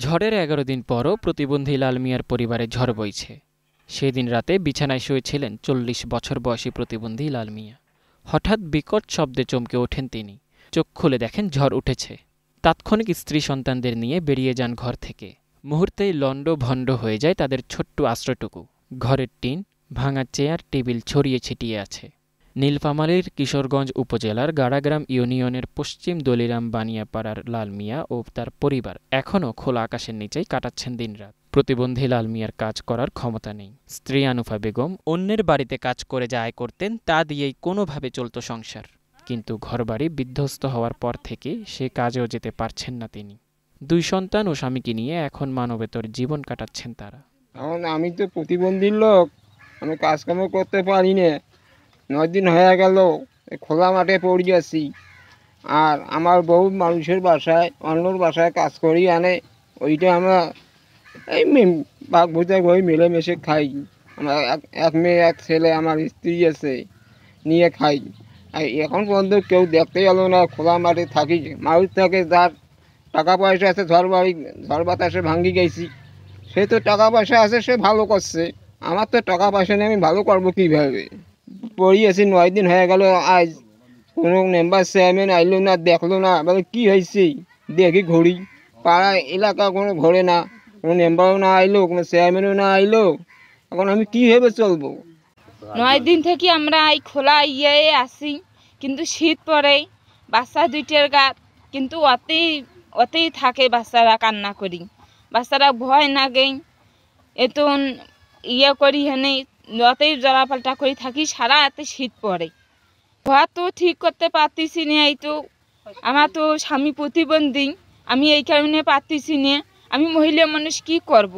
ঝড়ের ১১ দিন পরও প্রতিবন্ধী লাল মিয়ার পরিবারে ঝড় বইছে। সেদিন রাতে বিছানায় শুয়েছিলেন ৪০ বছর বয়সী প্রতিবন্ধী লাল মিয়া। হঠাৎ বিকট শব্দে চমকে ওঠেন তিনি। চোখ খুলে দেখেন ঝড় উঠেছে। তাৎক্ষণিক স্ত্রী সন্তানদের নিয়ে বেরিয়ে যান ঘর থেকে। মুহূর্তেই লণ্ডভণ্ড হয়ে যায় তাদের ছোট্ট আশ্রয়টুকু। ঘরের টিন, ভাঙা চেয়ার, টেবিল ছড়িয়ে ছিটিয়ে আছে। নীলফামারীর কিশোরগঞ্জ উপজেলার গাড়াগ্রাম ইউনিয়নের পশ্চিম দলিরাম বানিয়াপাড়ার লাল মিয়া ও তার পরিবার এখনও খোলা আকাশের নিচেই কাটাচ্ছেন দিনরাত। প্রতিবন্ধী লাল মিয়ার কাজ করার ক্ষমতা নেই। স্ত্রী আনুফা বেগম অন্যের বাড়িতে কাজ করে যা আয় করতেন তা দিয়েই কোনোভাবে চলত সংসার। কিন্তু ঘরবাড়ি বিধ্বস্ত হওয়ার পর থেকে সে কাজেও যেতে পারছেন না তিনি। ২ সন্তান ও স্বামীকে নিয়ে এখন মানবেতর জীবন কাটাচ্ছেন তারা। এখন আমি তো প্রতিবন্ধী লোক, আমি কাজকর্ম করতে পারি না। ৯ দিন হয়ে গেল খোলা মাঠে পড়ে আছি। আর আমার বউ মানুষের বাসায়, অন্যর বাসায় কাজ করি আনে, ওইটা আমরা এই বাঘ ভূতে বই মিলেমিশে খাই। আমার এক মেয়ে এক ছেলে, আমার স্ত্রী আছে, নিয়ে খাই। আর এখন পর্যন্ত কেউ দেখতে গেল না, খোলা মাঠে থাকি। মানুষ থাকে যার টাকা পয়সা আছে, ঝড় বাতাসে ভাঙ্গি গেছি, সে তো টাকা পয়সা আছে, সে ভালো করছে। আমার তো টাকা পয়সা নেই, আমি ভালো করবো কীভাবে? পড়িয়েছি ৯ দিন হয়ে গেল, আজ কোনো মেম্বার চেয়ারম্যান আইলো না, দেখলো না। বলে কী হয়েছে দেখি ঘড়ি, পাড়া এলাকা কোনো ঘোরে না, কোনো মেম্বারও না আইলো, কোনো চেয়ারম্যানও না আইলো। এখন আমি কীভাবে চলবো? ৯ দিন থেকে আমরা এই খোলা আসি, কিন্তু শীত পড়ে, বাচ্চা দুইটার গা কিন্তু অতেই থাকে, বাচ্চারা কান্না করি, বাচ্চারা ভয় না গেই এত করি হেনে অতেই জলাপাল্টা করে থাকি, সারা এতে শীত পড়ে। ঘর তো ঠিক করতে পারতেছি না, এই তো আমার তো স্বামী প্রতিবন্ধী, আমি এই কারণে পারতেছি না। আমি মহিলা মানুষ কি করব?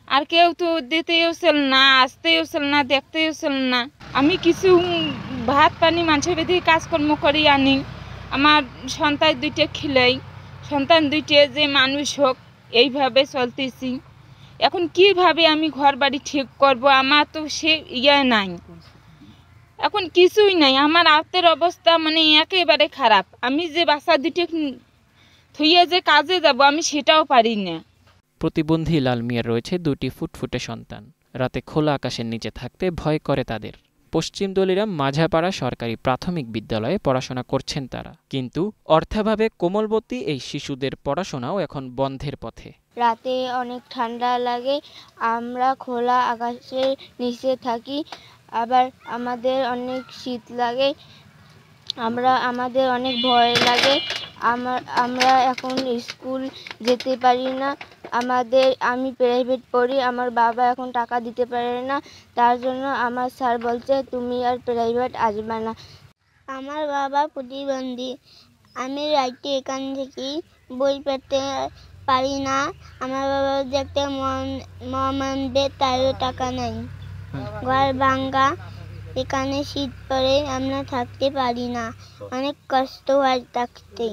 আর কেউ তো দিতেও চল না, আসতেও চল না, দেখতেও চল না। আমি কিছু ভাত পানি মাংস বেঁধে কাজকর্ম করি আনি, আমার সন্তান দুইটা খিলাই, সন্তান দুইটা যে মানুষ হোক, এইভাবে চলতেছি। এখন কিভাবে আমি ঘর বাড়ি ঠিক করব? আমার তো সে নাই, এখন কিছুই নাই। আমার আত্মের অবস্থা মানে একেবারে খারাপ। আমি যে বাচ্চা দুটো থুইয়ে যে কাজে যাব, আমি সেটাও পারি না। প্রতিবন্ধী লাল মিয়ার রয়েছে ২টি ফুটফুটে সন্তান। রাতে খোলা আকাশের নিচে থাকতে ভয় করে তাদের। পশ্চিম দলিরাম মাঝাপাড়া সরকারি প্রাথমিক বিদ্যালয়ে পড়াশোনা করছেন তারা। কিন্তু অর্থাভাবে কোমলবতী এই শিশুদের পড়াশোনাও এখন বন্ধের পথে। রাতে অনেক ঠান্ডা লাগে, আমরা খোলা আকাশের নিচে থাকি, আবার আমাদের অনেক শীত লাগে, আমাদের অনেক ভয় লাগে। আমরা এখন স্কুল যেতে পারি না। আমি প্রাইভেট পড়ি, আমার বাবা এখন টাকা দিতে পারে না, তার জন্য আমার স্যার বলছে তুমি আর প্রাইভেট আসবে না। আমার বাবা প্রতিবন্ধী, আমি রাইতে এখান থেকে বই পড়তে পারি না। আমার বাবা দেখতে মানবে, তারও টাকা নেই, ঘর ভাঙ্গা, এখানে শীত পড়ে, আমরা থাকতে পারি না, অনেক কষ্ট হয় থাকতে।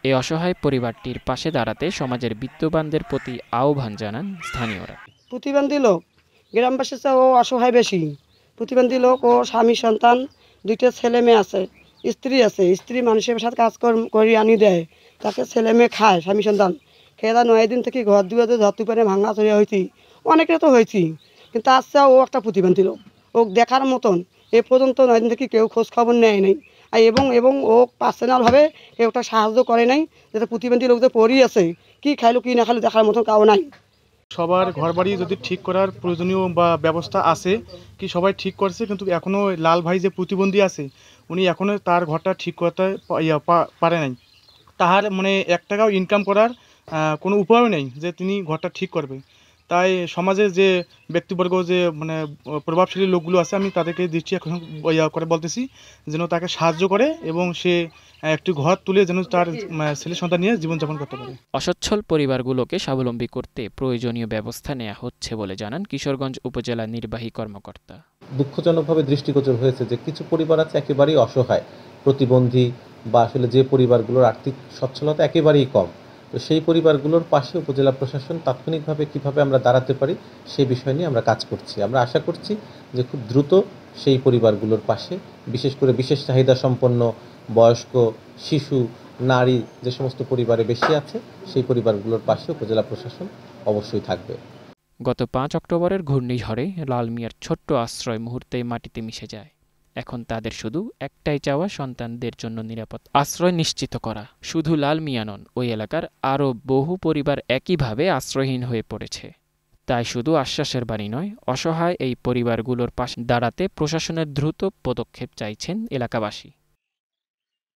এই অসহায় পরিবারটির পাশে দাঁড়াতে সমাজের বিত্তবানদের প্রতি আহ্বান জানান স্থানীয়রা। প্রতিবন্ধী লোক গ্রামবাসীর চেয়ে ও অসহায় বেশি। প্রতিবন্ধী লোক ও স্বামী সন্তান, 2টা ছেলে মেয়ে আছে, স্ত্রী আছে। স্ত্রী মানুষের সাথে কাজ করে আনি দেয়, তাকে ছেলে মেয়ে খায়, স্বামী সন্তান খেয়ে 9 দিন থেকে ঘর দুয়ারে ঝড় তুফানে ভাঙা চড়িয়া হয়েছি, অনেকে তো হয়েছি। কিন্তু আচ্ছা ও একটা প্রতিবন্ধী লোক, ও দেখার মতন এ পর্যন্ত 9 দিন থেকে কেউ খোঁজ খবর নেয় নাই। এবং ও পার্সোনালভাবে কেউ একটা সাহায্য করে নাই, যাতে প্রতিবন্ধী লোক যে পড়ি আছে, কি খাইলো কি না খাইলো দেখার মতন কাউ নাই। সবার ঘরবাড়ি যদি ঠিক করার প্রয়োজনীয় বা ব্যবস্থা আছে, কি সবাই ঠিক করছে, কিন্তু এখনও লাল ভাই যে প্রতিবন্ধী আছে, উনি এখনও তার ঘরটা ঠিক করতে পারে নাই। তাহার মানে 1 টাকাও ইনকাম করার কোনো উপায়ও নেই যে তিনি ঘরটা ঠিক করবে। তাই সমাজের যে ব্যক্তিবর্গ, যে মানে প্রভাবশালী লোকগুলো আছে, আমি তাদেরকে দৃষ্টি এখন করে বলতেছি যেন তাকে সাহায্য করে এবং সে একটি ঘর তুলে যেন তার ছেলে সন্তান নিয়ে জীবনযাপন করতে পারে। অসচ্ছল পরিবারগুলোকে স্বাবলম্বী করতে প্রয়োজনীয় ব্যবস্থা নেওয়া হচ্ছে বলে জানান কিশোরগঞ্জ উপজেলা নির্বাহী কর্মকর্তা। দুঃখজনকভাবে দৃষ্টিগোচর হয়েছে যে কিছু পরিবার আছে একেবারেই অসহায়, প্রতিবন্ধী বা আসলে যে পরিবারগুলোর আর্থিক সচ্ছলতা একেবারেই কম। তো সেই পরিবারগুলোর পাশে উপজেলা প্রশাসন তাৎক্ষণিকভাবে কীভাবে আমরা দাঁড়াতে পারি সেই বিষয় নিয়ে আমরা কাজ করছি। আমরা আশা করছি যে খুব দ্রুত সেই পরিবারগুলোর পাশে, বিশেষ করে বিশেষ চাহিদা সম্পন্ন বয়স্ক, শিশু নারী যে সমস্ত পরিবারে বেশি আছে সেই পরিবারগুলোর পাশে উপজেলা প্রশাসন অবশ্যই থাকবে। গত 5 অক্টোবরের ঘূর্ণিঝড়ে লাল মিয়ার ছোট্ট আশ্রয় মুহূর্তেই মাটিতে মিশে যায়। এখন তাদের শুধু একটাই চাওয়া, সন্তানদের জন্য নিরাপদ আশ্রয় নিশ্চিত করা। শুধু লাল মিয়া নন, ওই এলাকার আরও বহু পরিবার একইভাবে আশ্রয়হীন হয়ে পড়েছে। তাই শুধু আশ্বাসের বাণী নয়, অসহায় এই পরিবারগুলোর পাশে দাঁড়াতে প্রশাসনের দ্রুত পদক্ষেপ চাইছেন এলাকাবাসী।